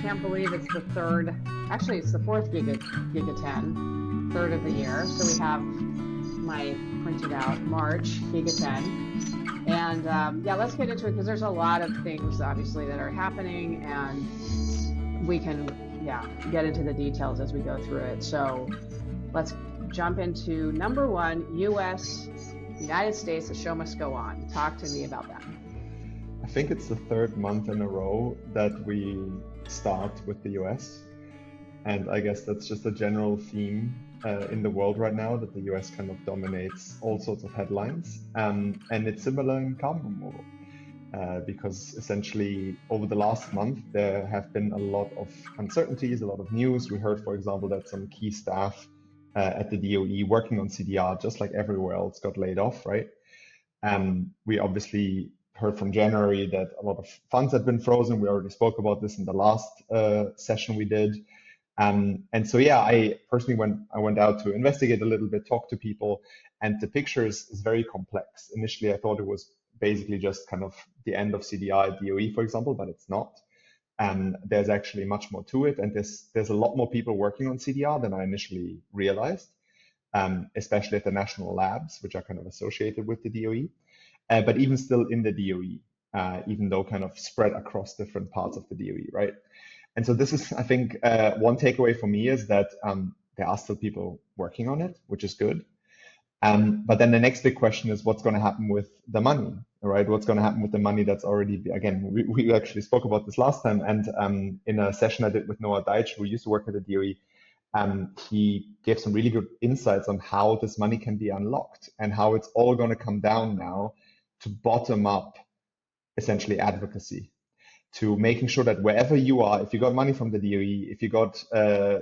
can't believe it's the third, actually it's the fourth Giga Ten, third of the year. So we have my printed out March Giga Ten. And yeah, let's get into it because there's a lot of things obviously that are happening and we can, yeah, get into the details as we go through it. So let's jump into number one, United States, the show must go on. Talk to me about that. I think it's the third month in a row that we start with the US. And I guess that's just a general theme in the world right now, that the US kind of dominates all sorts of headlines. And it's similar in carbon removal, because essentially over the last month, there have been a lot of uncertainties, a lot of news. We heard, for example, that some key staff at the DOE working on CDR, just like everywhere else, got laid off, right? We obviously heard from January that a lot of funds had been frozen. We already spoke about this in the last session we did. And so, yeah, I personally went out to investigate a little bit, talk to people, and the picture is very complex. Initially, I thought it was basically just kind of the end of CDR at DOE, for example, but it's not. There's actually much more to it, and there's a lot more people working on CDR than I initially realized, especially at the national labs, which are kind of associated with the DOE. But even still in the DOE, even though kind of spread across different parts of the DOE, right? And so this is, I think, one takeaway for me is that there are still people working on it, which is good. But then the next big question is what's going to happen with the money, right? What's going to happen with the money that's already, again, we actually spoke about this last time. And in a session I did with Noah Deitch, who used to work at the DOE, he gave some really good insights on how this money can be unlocked and how it's all going to come down now to bottom up, essentially, advocacy, to making sure that wherever you are, if you got money from the DOE, if you got,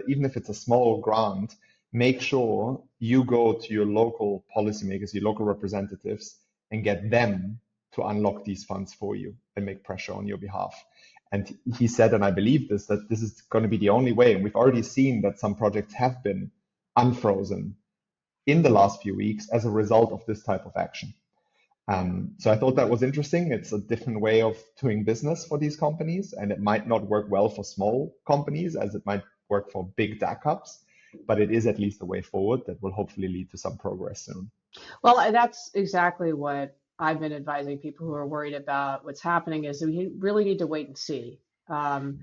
even if it's a small grant, make sure you go to your local policymakers, your local representatives, and get them to unlock these funds for you and make pressure on your behalf. And he said, and I believe this, that this is going to be the only way. And we've already seen that some projects have been unfrozen in the last few weeks as a result of this type of action. So I thought that was interesting. It's a different way of doing business for these companies, and it might not work well for small companies as it might work for big DACUps, but it is at least a way forward that will hopefully lead to some progress soon. Well, that's exactly what I've been advising people who are worried about what's happening is we really need to wait and see. And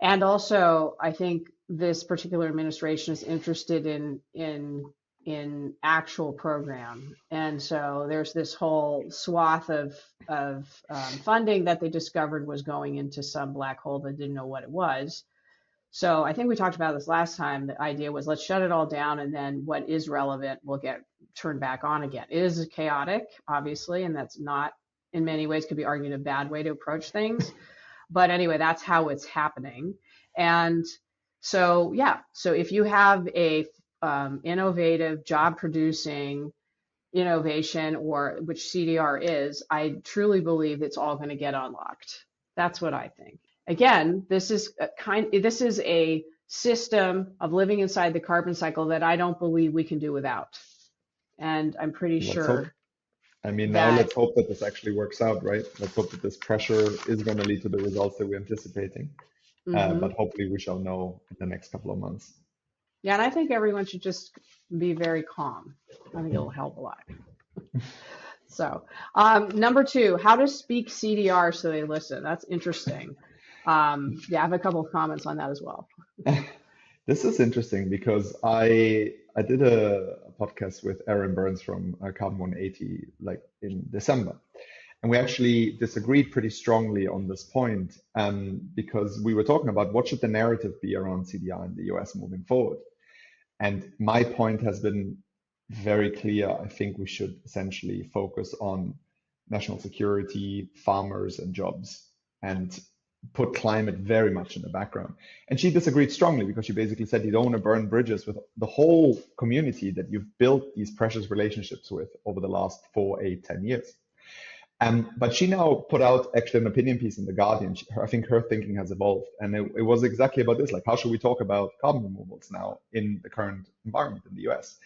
also, I think this particular administration is interested in actual program. And so there's this whole swath of funding that they discovered was going into some black hole that didn't know what it was. So I think we talked about this last time. The idea was let's shut it all down and then what is relevant will get turned back on again. It is chaotic, obviously, and that's not in many ways could be argued a bad way to approach things. But anyway, that's how it's happening. And so, yeah, so if you have a innovative, job-producing innovation, or which CDR is, I truly believe it's all going to get unlocked. That's what I think. Again, this is a system of living inside the carbon cycle that I don't believe we can do without. And I'm pretty Let's sure hope. I mean, now let's hope that this actually works out, right? Let's hope that this pressure is going to lead to the results that we're anticipating. But hopefully we shall know in the next couple of months. Yeah, and I think everyone should just be very calm. I think it'll help a lot. So, number two, how to speak CDR so they listen. That's interesting. Yeah, I have a couple of comments on that as well. This is interesting because I did a podcast with Aaron Burns from Carbon 180 like in December. And we actually disagreed pretty strongly on this point because we were talking about what should the narrative be around CDR in the US moving forward. And my point has been very clear. I think we should essentially focus on national security, farmers, and jobs, and put climate very much in the background. And she disagreed strongly because she basically said you don't want to burn bridges with the whole community that you've built these precious relationships with over the last 4, 8, 10 years. But she now put out actually an opinion piece in The Guardian. I think her thinking has evolved. And it was exactly about this, like how should we talk about carbon removals now in the current environment in the US?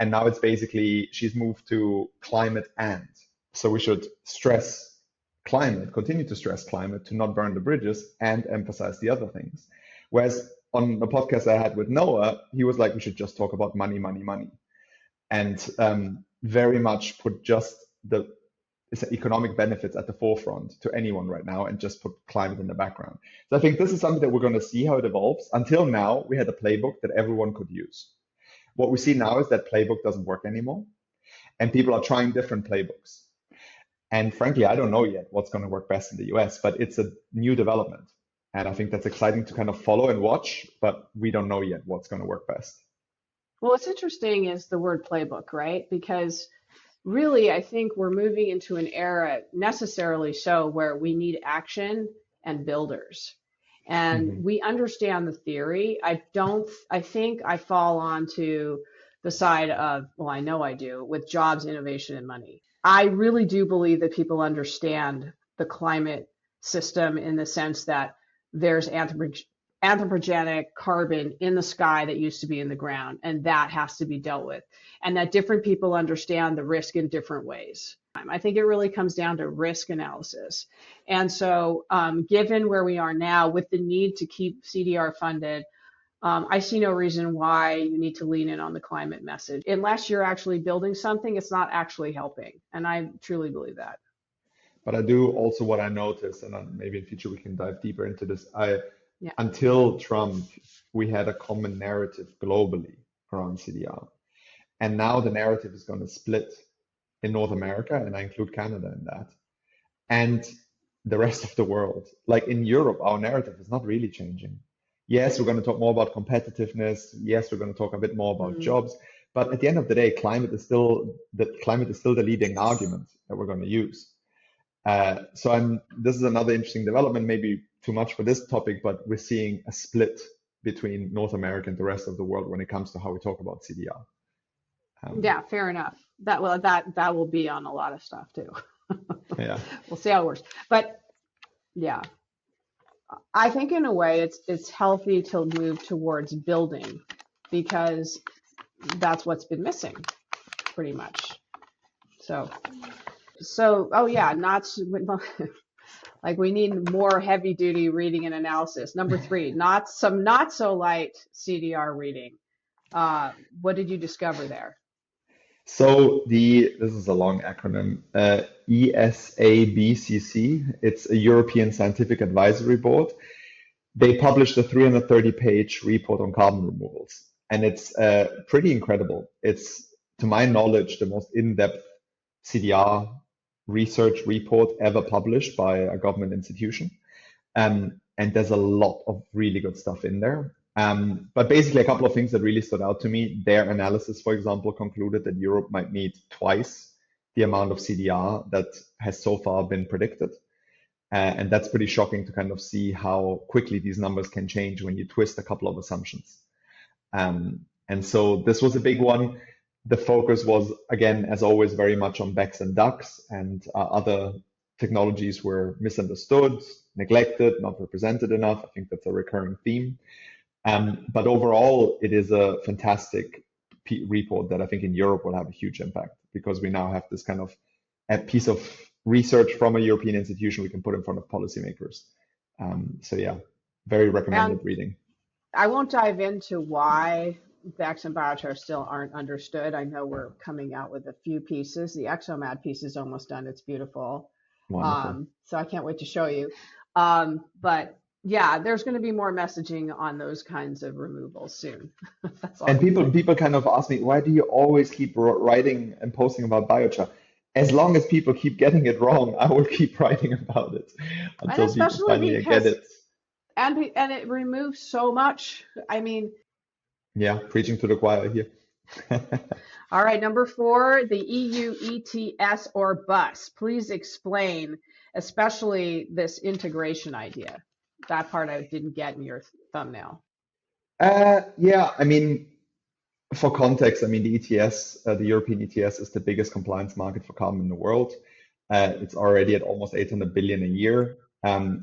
And now it's basically, she's moved to climate and. So we should stress climate, continue to stress climate, to not burn the bridges and emphasize the other things. Whereas on the podcast I had with Noah, he was like, we should just talk about money, money, money. And very much put just the economic benefits at the forefront to anyone right now and just put climate in the background. So I think this is something that we're going to see how it evolves. Until now, we had a playbook that everyone could use. What we see now is that playbook doesn't work anymore, and people are trying different playbooks. And frankly, I don't know yet what's going to work best in the US, but it's a new development. And I think that's exciting to kind of follow and watch, but we don't know yet what's going to work best. Well, what's interesting is the word playbook, right? Because really, I think we're moving into an era, necessarily so, where we need action and builders. And we understand the theory. I think I fall onto the side of, well, I know I do, with jobs, innovation, and money. I really do believe that people understand the climate system in the sense that there's anthropogenic carbon in the sky that used to be in the ground, and that has to be dealt with. And that different people understand the risk in different ways. I think it really comes down to risk analysis. And so given where we are now with the need to keep CDR funded, I see no reason why you need to lean in on the climate message. Unless you're actually building something, it's not actually helping. And I truly believe that. But I do also what I noticed, and maybe in future we can dive deeper into this. Yeah. Until Trump, we had a common narrative globally around CDR. And now the narrative is going to split in North America, and I include Canada in that, and the rest of the world. Like in Europe, our narrative is not really changing. Yes, we're going to talk more about competitiveness. Yes, we're going to talk a bit more about jobs. But at the end of the day, climate is still the leading argument that we're going to use. This is another interesting development, maybe too much for this topic, but we're seeing a split between North America and the rest of the world when it comes to how we talk about CDR. Yeah, fair enough. That will be on a lot of stuff too. Yeah. We'll see how it works. But yeah, I think in a way it's healthy to move towards building, because that's what's been missing pretty much. So oh yeah, like we need more heavy duty reading and analysis. Number 3, not so light CDR reading. What did you discover there? So this is a long acronym, ESABCC. It's a European Scientific Advisory Board. They published a 330-page report on carbon removals, and it's pretty incredible. It's, to my knowledge, the most in-depth CDR research report ever published by a government institution. And there's a lot of really good stuff in there. But basically, a couple of things that really stood out to me. Their analysis, for example, concluded that Europe might need twice the amount of CDR that has so far been predicted. And that's pretty shocking to kind of see how quickly these numbers can change when you twist a couple of assumptions. And so this was a big one. The focus was, again, as always, very much on BECCS and DUCs, and other technologies were misunderstood, neglected, not represented enough. I think that's a recurring theme. But overall, it is a fantastic report that I think in Europe will have a huge impact, because we now have this kind of a piece of research from a European institution we can put in front of policymakers. So yeah, very recommended reading. I won't dive into why BECCS and biochar still aren't understood. I know we're coming out with a few pieces. The ExoMAD piece is almost done. It's beautiful. So I can't wait to show you. But yeah, there's going to be more messaging on those kinds of removals soon. That's all. And people kind of ask me, why do you always keep writing and posting about biochar? As long as people keep getting it wrong, I will keep writing about it until people finally get it. And it removes so much. I mean, yeah, preaching to the choir here. All right, number 4, the EU ETS or bus. Please explain, especially this integration idea. That part I didn't get in your thumbnail. Yeah, I mean, for context, I mean, the ETS, the European ETS, is the biggest compliance market for carbon in the world. It's already at almost 800 billion a year.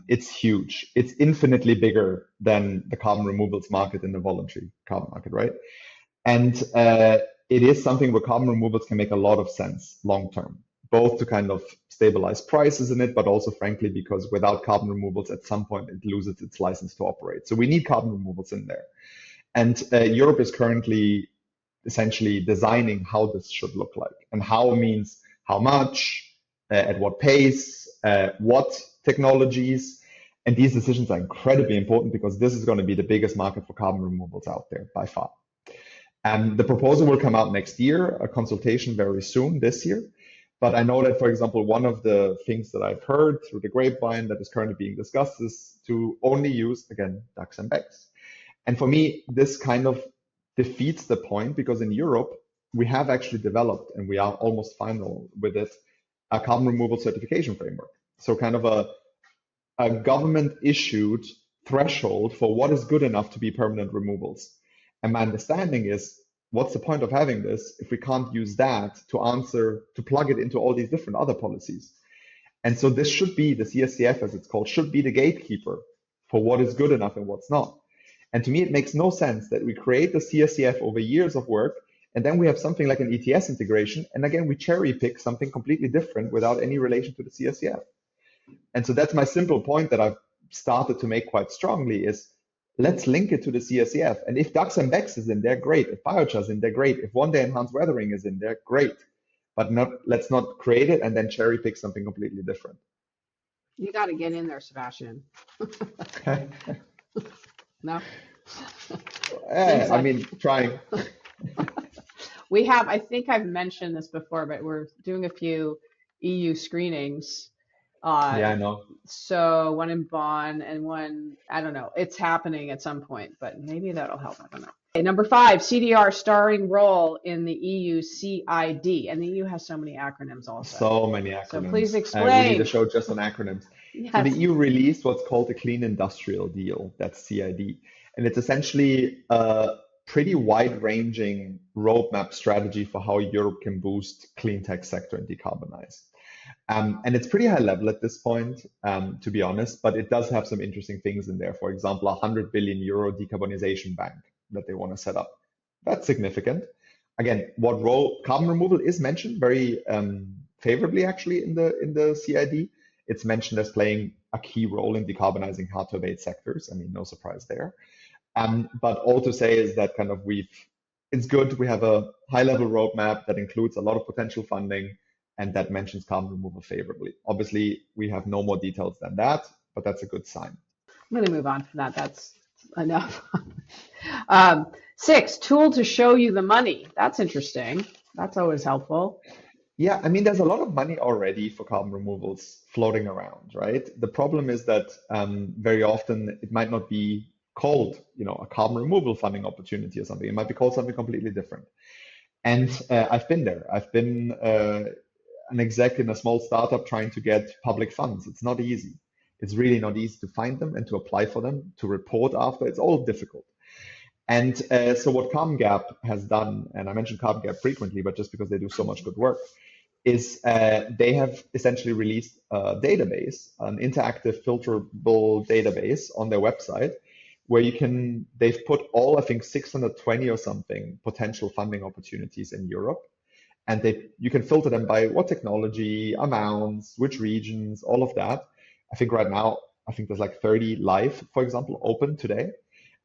It's huge. It's infinitely bigger than the carbon removals market in the voluntary carbon market, right? And it is something where carbon removals can make a lot of sense long term, both to kind of stabilize prices in it, but also, frankly, because without carbon removals, at some point it loses its license to operate. So we need carbon removals in there. And Europe is currently essentially designing how this should look like. And how means how much, at what pace, what technologies. And these decisions are incredibly important because this is going to be the biggest market for carbon removals out there by far. The proposal will come out next year, a consultation very soon this year. But I know that, for example, one of the things that I've heard through the grapevine that is currently being discussed is to only use, again, ducks and BECCS. And for me, this kind of defeats the point because in Europe, we have actually developed, and we are almost final with it, a carbon removal certification framework. So kind of a government issued threshold for what is good enough to be permanent removals. And my understanding is, what's the point of having this if we can't use that to plug it into all these different other policies? And so this should be, the CSCF as it's called, should be the gatekeeper for what is good enough and what's not. And to me, it makes no sense that we create the CSCF over years of work, and then we have something like an ETS integration, and again, we cherry pick something completely different without any relation to the CSCF. And so that's my simple point that I've started to make quite strongly is, let's link it to the CSCF. And if ducks and BECCS is in there, great. If biochar is in there, great. If one-day enhanced weathering is in there, great. But let's not create it and then cherry pick something completely different. You got to get in there, Sebastian. No? I mean, trying. We have, I think I've mentioned this before, but we're doing a few EU screenings. Yeah, I know. So one in Bonn and one, I don't know, it's happening at some point, but maybe that'll help. I don't know. Okay, number 5, CDR starring role in the EU CID. And the EU has so many acronyms also. So many acronyms. So please explain. We need to show just on acronyms. Yes. So the EU released what's called the Clean Industrial Deal, that's CID. And it's essentially a pretty wide-ranging roadmap strategy for how Europe can boost clean tech sector and decarbonize. And it's pretty high level at this point, to be honest, but it does have some interesting things in there. For example, a 100 billion euro decarbonization bank that they want to set up. That's significant. Again, what role carbon removal is mentioned very favorably actually in the CID. It's mentioned as playing a key role in decarbonizing hard to abate sectors. I mean, no surprise there. But all to say is that kind of it's good. We have a high level roadmap that includes a lot of potential funding and that mentions carbon removal favorably. Obviously, we have no more details than that, but that's a good sign. I'm going to move on from that. That's enough. 6, tool to show you the money. That's interesting. That's always helpful. Yeah, I mean, there's a lot of money already for carbon removals floating around, right? The problem is that very often it might not be called, a carbon removal funding opportunity or something. It might be called something completely different. And I've been there. I've been an exec in a small startup trying to get public funds. It's not easy. It's really not easy to find them and to apply for them, to report after. It's all difficult. And so what Carbon Gap has done, and I mention Carbon Gap frequently, but just because they do so much good work, is they have essentially released a database, an interactive filterable database on their website, where they've put all, I think, 620 or something potential funding opportunities in Europe. And you can filter them by what technology, amounts, which regions, all of that. I think right now, there's like 30 live, for example, open today.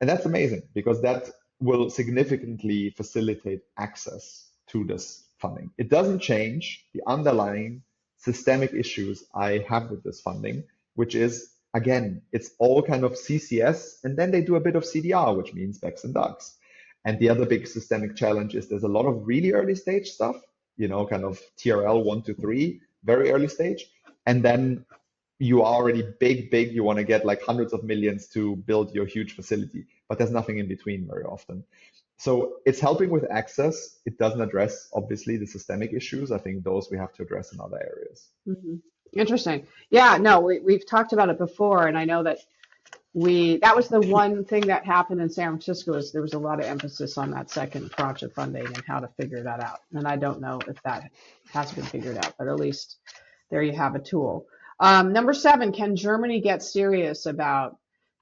And that's amazing because that will significantly facilitate access to this funding. It doesn't change the underlying systemic issues I have with this funding, which is, again, it's all kind of CCS, and then they do a bit of CDR, which means BECCS and DUCs. And the other big systemic challenge is there's a lot of really early stage stuff, kind of TRL 1 to 3, very early stage. And then you are already big, you want to get like hundreds of millions to build your huge facility, but there's nothing in between very often. So it's helping with access. It doesn't address, obviously, the systemic issues. I think those we have to address in other areas. Mm-hmm. Interesting. Yeah, no, we've talked about it before, and I know that that was the one thing that happened in San Francisco is there was a lot of emphasis on that second tranche of funding and how to figure that out. And I don't know if that has been figured out, but at least there you have a tool. Number 7, can Germany get serious about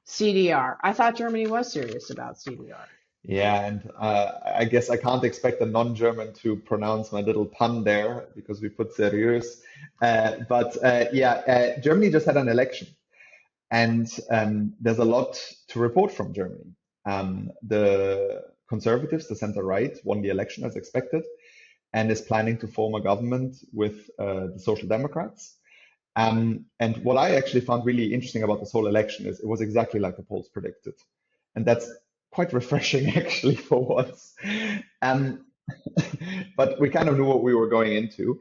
CDR? I thought Germany was serious about CDR. Yeah, and I guess I can't expect a non-German to pronounce my little pun there because we put serious. Germany just had an election, and there's a lot to report from Germany. The Conservatives, the center right, won the election as expected and is planning to form a government with the Social Democrats. And what I actually found really interesting about this whole election is it was exactly like the polls predicted. And that's quite refreshing actually for once. Um, but we kind of knew what we were going into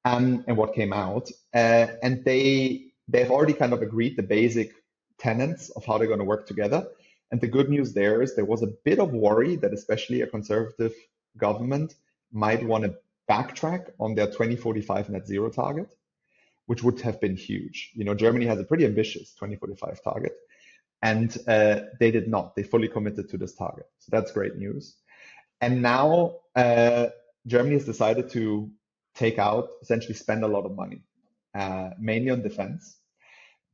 and what came out. And they've already kind of agreed the basic tenets of how they're going to work together. And the good news there is there was a bit of worry that especially a conservative government might want to backtrack on their 2045 net zero target, which would have been huge. You know, Germany has a pretty ambitious 2045 target, and they did not. They fully committed to this target. So that's great news. And now Germany has decided to take out, essentially spend a lot of money, mainly on defense.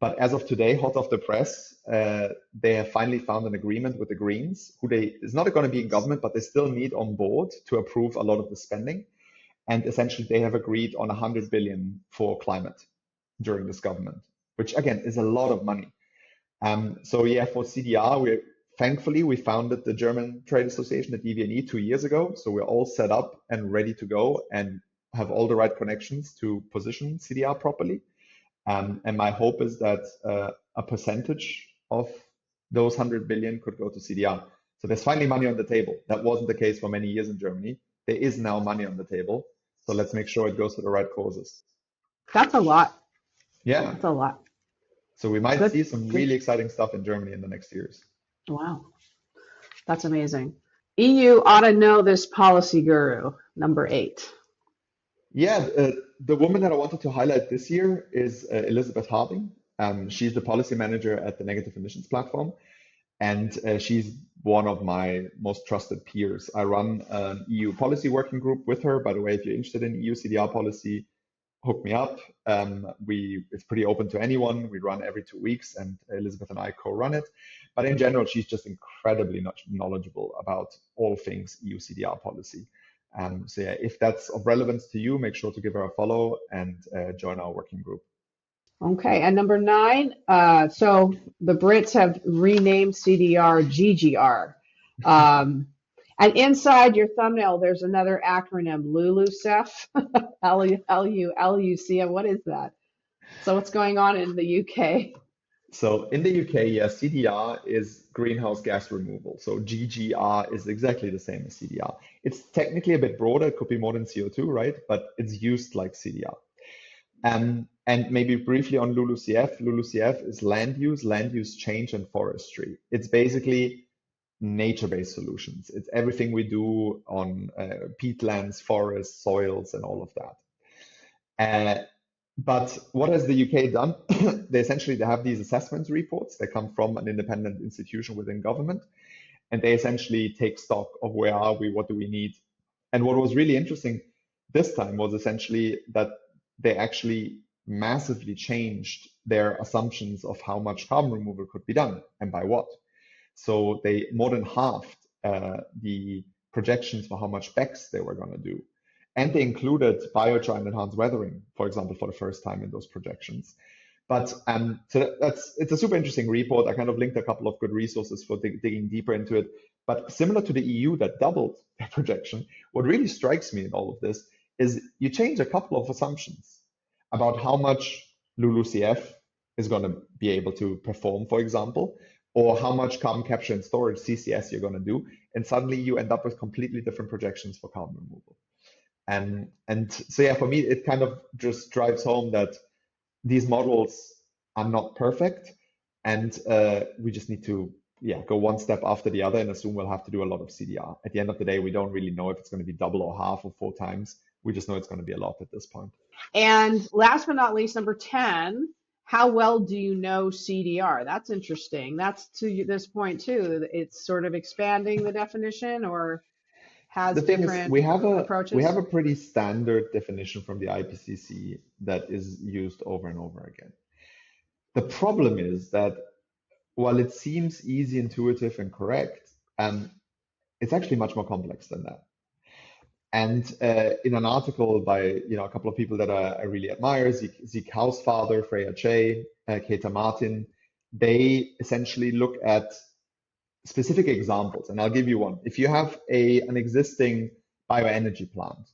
But as of today, hot off the press, they have finally found an agreement with the Greens, who they is not going to be in government, but they still need on board to approve a lot of the spending. And essentially, they have agreed on 100 billion for climate during this government, which again is a lot of money. So yeah, for CDR, thankfully we founded the German Trade Association, the DVNE, 2 years ago. So we're all set up and ready to go and have all the right connections to position CDR properly. And my hope is that a percentage of those 100 billion could go to CDR. So there's finally money on the table. That wasn't the case for many years in Germany. There is now money on the table. So let's make sure it goes to the right causes. That's a lot. Yeah. That's a lot. So we might Good. see some Good. really exciting stuff in Germany in the next years. Wow. That's amazing. EU ought to know this policy guru, number 8. Yeah, the woman that I wanted to highlight this year is Elizabeth Harding. She's the policy manager at the Negative Emissions Platform, and she's one of my most trusted peers. I run an EU policy working group with her. By the way, if you're interested in EU CDR policy, hook me up. It's pretty open to anyone. We run every 2 weeks, and Elizabeth and I co-run it. But in general, she's just incredibly knowledgeable about all things EU CDR policy. So yeah, if that's of relevance to you, make sure to give her a follow and join our working group. Okay, and number 9, so the Brits have renamed CDR GGR. And inside your thumbnail, there's another acronym, LULUCF, L-U-L-U-C-F. What is that? So what's going on in the UK? So in the UK, yeah, CDR is greenhouse gas removal. So GGR is exactly the same as CDR. It's technically a bit broader. It could be more than CO2, right? But it's used like CDR. And maybe briefly on LULUCF. LULUCF is land use change, and forestry. It's basically nature-based solutions. It's everything we do on peatlands, forests, soils, and all of that. But what has the UK done? They have these assessments reports. They come from an independent institution within government, and they essentially take stock of where are we, what do we need. And what was really interesting this time was essentially that they actually massively changed their assumptions of how much carbon removal could be done and by what. So they more than halved the projections for how much BECCS they were going to do. And they included biochar and enhanced weathering, for example, for the first time in those projections. But so it's a super interesting report. I kind of linked a couple of good resources for digging deeper into it. But similar to the EU that doubled their projection, what really strikes me in all of this is you change a couple of assumptions about how much LULUCF is going to be able to perform, for example, or how much carbon capture and storage, CCS, you're going to do. And suddenly you end up with completely different projections for carbon removal. And so yeah, for me, it kind of just drives home that these models are not perfect, and we just need to go one step after the other and assume we'll have to do a lot of CDR. At the end of the day, we don't really know if it's going to be double or half or 4 times. We just know it's going to be a lot at this point. And last but not least, number 10, how well do you know CDR? That's interesting. That's to this point too. It's sort of expanding the definition, or has The thing is, different we approaches. have a pretty standard definition from the IPCC that is used over and over again. The problem is that while it seems easy, intuitive, and correct, It's actually much more complex than that. And in an article by a couple of people that I really admire, Zeke Hausfather, Freya Che, Keta Martin, they essentially look at specific examples. And I'll give you one. If you have an existing bioenergy plant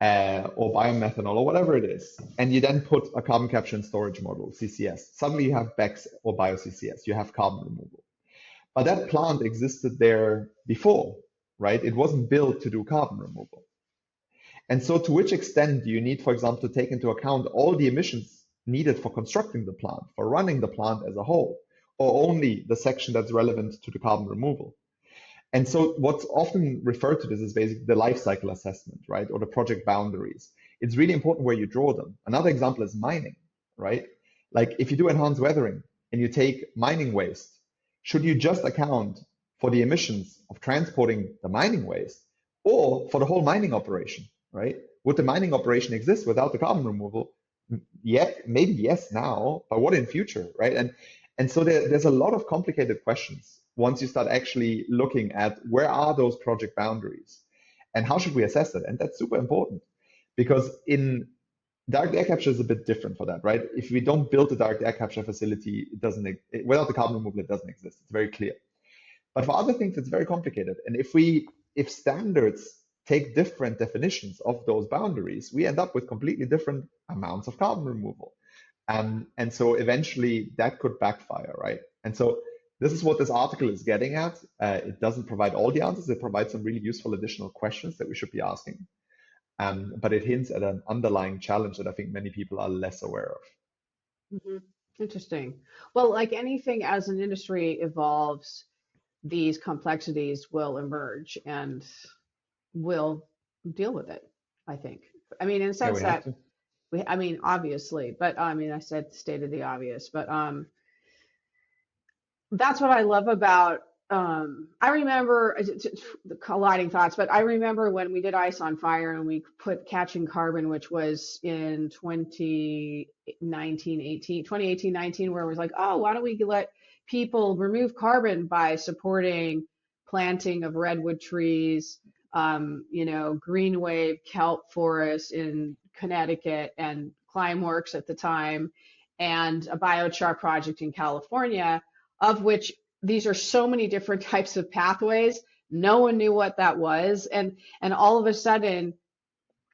or biomethanol or whatever it is, and you then put a carbon capture and storage model, CCS, suddenly you have BECCS or bio-CCS, you have carbon removal. But that plant existed there before, right? It wasn't built to do carbon removal. And so to which extent do you need, for example, to take into account all the emissions needed for constructing the plant, for running the plant as a whole, or only the section that's relevant to the carbon removal? And so what's often referred to this is basically the life cycle assessment, right? Or the project boundaries. It's really important where you draw them. Another example is mining, right? Like if you do enhanced weathering and you take mining waste, should you just account for the emissions of transporting the mining waste or for the whole mining operation, right? Would the mining operation exist without the carbon removal? Yeah, maybe yes now, but what in future, right? And so there's a lot of complicated questions once you start actually looking at where are those project boundaries and how should we assess it? And that's super important because in direct air capture is a bit different for that, right? If we don't build a direct air capture facility, without the carbon removal, it doesn't exist. It's very clear. But for other things, it's very complicated. And if standards take different definitions of those boundaries, we end up with completely different amounts of carbon removal. And so eventually that could backfire, right? And so this is what this article is getting at. It doesn't provide all the answers. It provides some really useful additional questions that we should be asking. But it hints at an underlying challenge that I think many people are less aware of. Hmm. Interesting. Well, like anything, as an industry evolves, these complexities will emerge and we'll deal with it, I think. I mean, in the Yeah, sense we have that to. I mean, obviously, but I mean, I said stated the obvious, but that's what I love about. I remember the colliding thoughts, but I remember when we did Ice on Fire and we put Catching Carbon, which was in 2018, 19, where it was like, oh, why don't we let people remove carbon by supporting planting of redwood trees, green wave kelp forests in Connecticut and Climeworks at the time, and a biochar project in California, of which these are so many different types of pathways. No one knew what that was. And all of a sudden,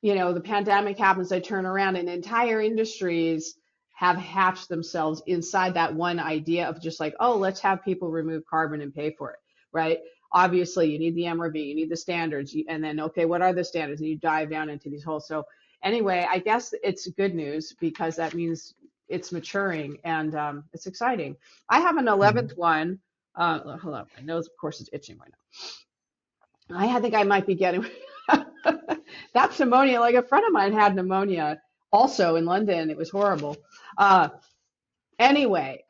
the pandemic happens, they turn around and entire industries have hatched themselves inside that one idea of just like, oh, let's have people remove carbon and pay for it, right? Obviously, you need the MRV, you need the standards, and then, okay, what are the standards? And you dive down into these holes. So anyway, I guess it's good news because that means it's maturing and it's exciting. I have an 11th Mhm. one. Hold on, my nose, of course, is itching right now. I think I might be getting that's pneumonia. Like a friend of mine had pneumonia also in London. It was horrible. Uh, anyway,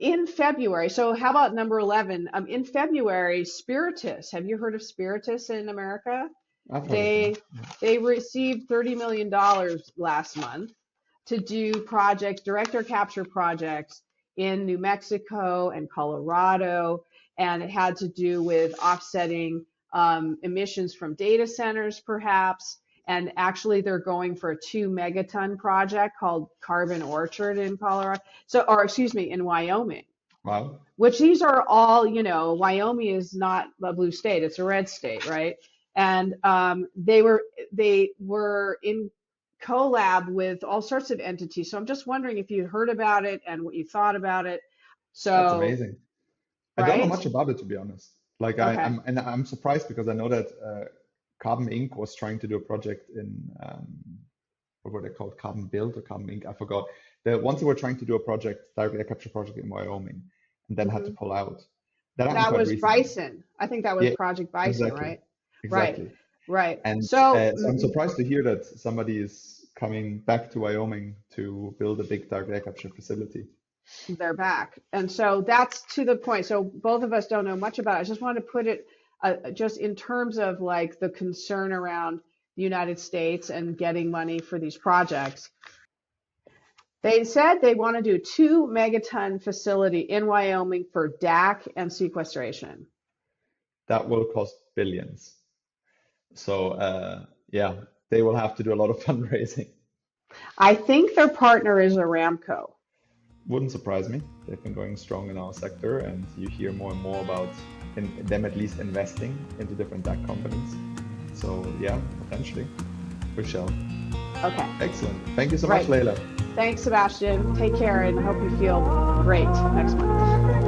in February, so how about number 11? In February, Spiritus. Have you heard of Spiritus in America? I've heard of them. They they received $30 million last month to do projects, direct air capture projects in New Mexico and Colorado, and it had to do with offsetting emissions from data centers, perhaps. And actually, they're going for a 2 megaton project called Carbon Orchard in Colorado. So, or excuse me, in Wyoming. Wow. Which these are all, Wyoming is not a blue state; it's a red state, right? And they were in collab with all sorts of entities. So I'm just wondering if you heard about it and what you thought about it. That's So, amazing. I don't know right? much about it, to be honest. Like Okay. I'm surprised because I know that Carbon Inc. was trying to do a project in what were they called? Carbon Build or Carbon Inc. I forgot. Once they were trying to do a project, direct air capture project in Wyoming, and then had to Hmm. pull out. That happened That quite was recently. Bison. I think that was Yeah, Project Bison, exactly, right? Right. exactly. Right. And So so I'm surprised to hear that somebody is coming back to Wyoming to build a big direct air capture facility. they're back. And so that's to the point. So both of us don't know much about it. I just want to put it just in terms of like the concern around the United States and getting money for these projects. They said they want to do 2 megaton facility in Wyoming for DAC and sequestration. that will cost billions. So yeah, they will have to do a lot of fundraising. I think their partner is Aramco. Wouldn't surprise me. They've been going strong in our sector, and you hear more and more about them at least investing into different tech companies. So yeah, potentially. We shall. Okay, Excellent. Thank you so much, right. Layla. Thanks, Sebastian. Take care, and I hope you feel great next month.